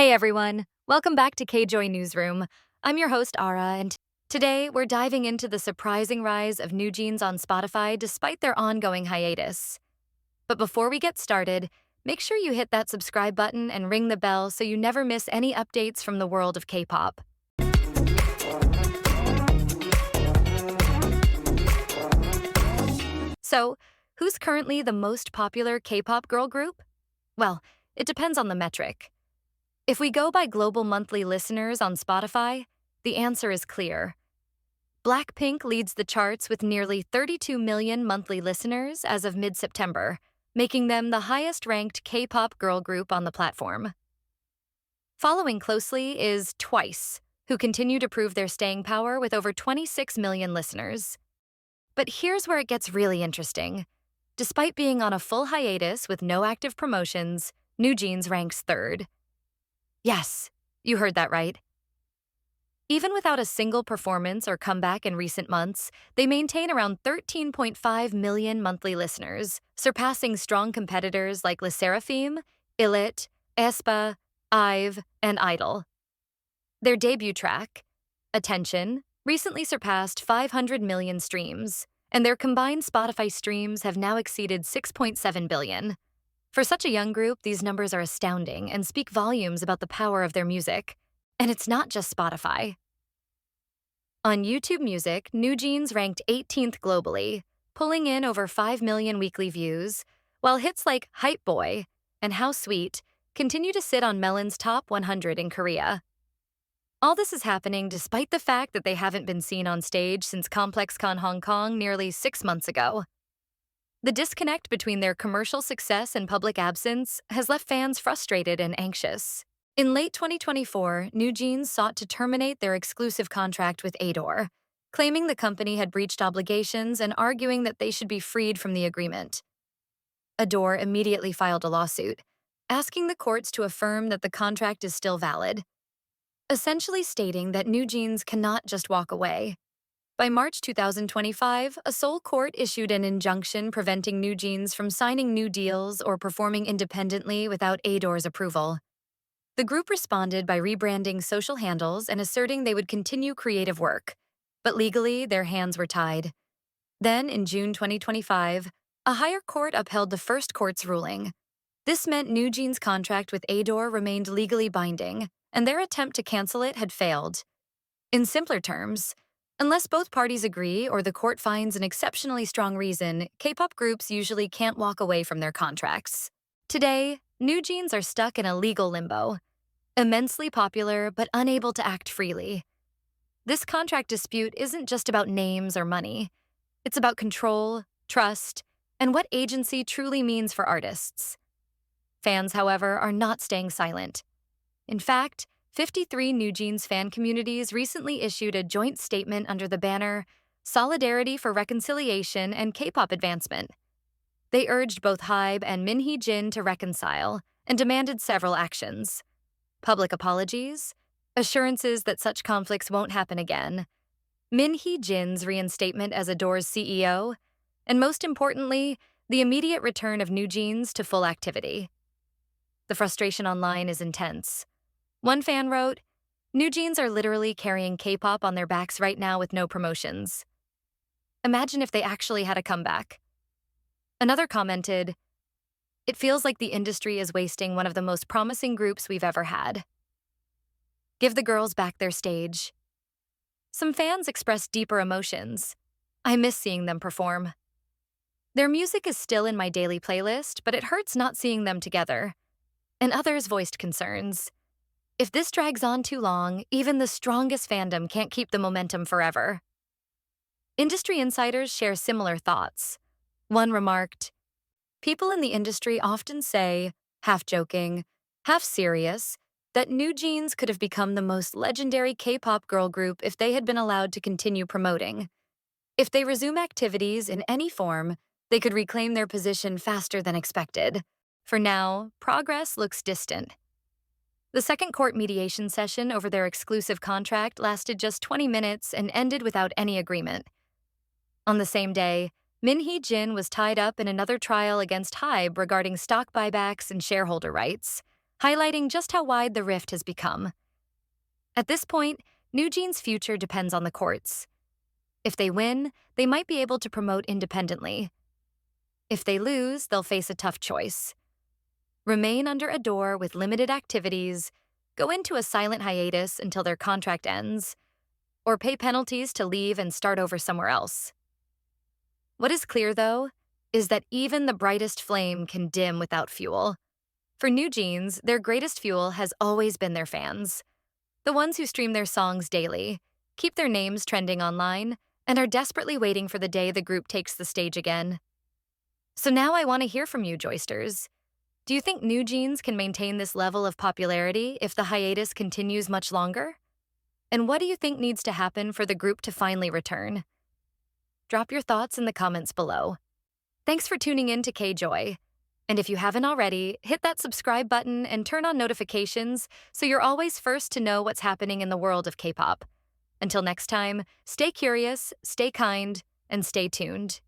Hey everyone, welcome back to KJoy Newsroom. I'm your host Ara, and today we're diving into the surprising rise of NewJeans on Spotify despite their ongoing hiatus. But before we get started, make sure you hit that subscribe button and ring the bell so you never miss any updates from the world of K-pop. So, who's currently the most popular K-pop girl group? Well, it depends on the metric. If we go by global monthly listeners on Spotify, the answer is clear. BLACKPINK leads the charts with nearly 32 million monthly listeners as of mid-September, making them the highest-ranked K-pop girl group on the platform. Following closely is TWICE, who continue to prove their staying power with over 26 million listeners. But here's where it gets really interesting. Despite being on a full hiatus with no active promotions, NewJeans ranks third. Yes, you heard that right. Even without a single performance or comeback in recent months, they maintain around 13.5 million monthly listeners, surpassing strong competitors like SSERAFIM, ILIT, aespa, HYBE, and IDOL. Their debut track, Attention, recently surpassed 500 million streams, and their combined Spotify streams have now exceeded 6.7 billion. For such a young group, these numbers are astounding and speak volumes about the power of their music. And it's not just Spotify. On YouTube Music, NewJeans ranked 18th globally, pulling in over 5 million weekly views, while hits like Hype Boy and How Sweet continue to sit on Melon's top 100 in Korea. All this is happening despite the fact that they haven't been seen on stage since ComplexCon Hong Kong nearly 6 months ago. The disconnect between their commercial success and public absence has left fans frustrated and anxious. In late 2024, NewJeans sought to terminate their exclusive contract with ADOR, claiming the company had breached obligations and arguing that they should be freed from the agreement. ADOR immediately filed a lawsuit, asking the courts to affirm that the contract is still valid, essentially stating that NewJeans cannot just walk away. By March 2025, a Seoul court issued an injunction preventing NewJeans from signing new deals or performing independently without ADOR's approval. The group responded by rebranding social handles and asserting they would continue creative work, but legally their hands were tied. Then, in June 2025, a higher court upheld the first court's ruling. This meant NewJeans' contract with ADOR remained legally binding, and their attempt to cancel it had failed. In simpler terms, unless both parties agree or the court finds an exceptionally strong reason, K-pop groups usually can't walk away from their contracts. Today, NewJeans are stuck in a legal limbo, immensely popular but unable to act freely. This contract dispute isn't just about names or money. It's about control, trust, and what agency truly means for artists. Fans, however, are not staying silent. In fact, 53 NewJeans fan communities recently issued a joint statement under the banner Solidarity for Reconciliation and K-pop Advancement. They urged both HYBE and Min Hee Jin to reconcile and demanded several actions: public apologies, assurances that such conflicts won't happen again, Min Hee Jin's reinstatement as ADOR's CEO, and most importantly, the immediate return of NewJeans to full activity. The frustration online is intense. One fan wrote, "NewJeans are literally carrying K-pop on their backs right now with no promotions. Imagine if they actually had a comeback." Another commented, "It feels like the industry is wasting one of the most promising groups we've ever had. Give the girls back their stage." Some fans expressed deeper emotions. "I miss seeing them perform. Their music is still in my daily playlist, but it hurts not seeing them together." And others voiced concerns. "If this drags on too long, even the strongest fandom can't keep the momentum forever." Industry insiders share similar thoughts. One remarked, "People in the industry often say, half joking, half serious, that NewJeans could have become the most legendary K-pop girl group if they had been allowed to continue promoting. If they resume activities in any form, they could reclaim their position faster than expected. For now, progress looks distant." The second court mediation session over their exclusive contract lasted just 20 minutes and ended without any agreement. On the same day, Min Hee Jin was tied up in another trial against HYBE regarding stock buybacks and shareholder rights. highlighting just how wide the rift has become. At this point, NewJeans' future depends on the courts. If they win, they might be able to promote independently. If they lose, they'll face a tough choice. Remain under ADOR with limited activities, go into a silent hiatus until their contract ends, or pay penalties to leave and start over somewhere else. What is clear, though, is that even the brightest flame can dim without fuel. For NewJeans, their greatest fuel has always been their fans. The ones who stream their songs daily, keep their names trending online, and are desperately waiting for the day the group takes the stage again. So now I want to hear from you, Joysters. Do you think NewJeans can maintain this level of popularity if the hiatus continues much longer? And what do you think needs to happen for the group to finally return? Drop your thoughts in the comments below. Thanks for tuning in to K-Joy. And if you haven't already, hit that subscribe button and turn on notifications so you're always first to know what's happening in the world of K-pop. Until next time, stay curious, stay kind, and stay tuned.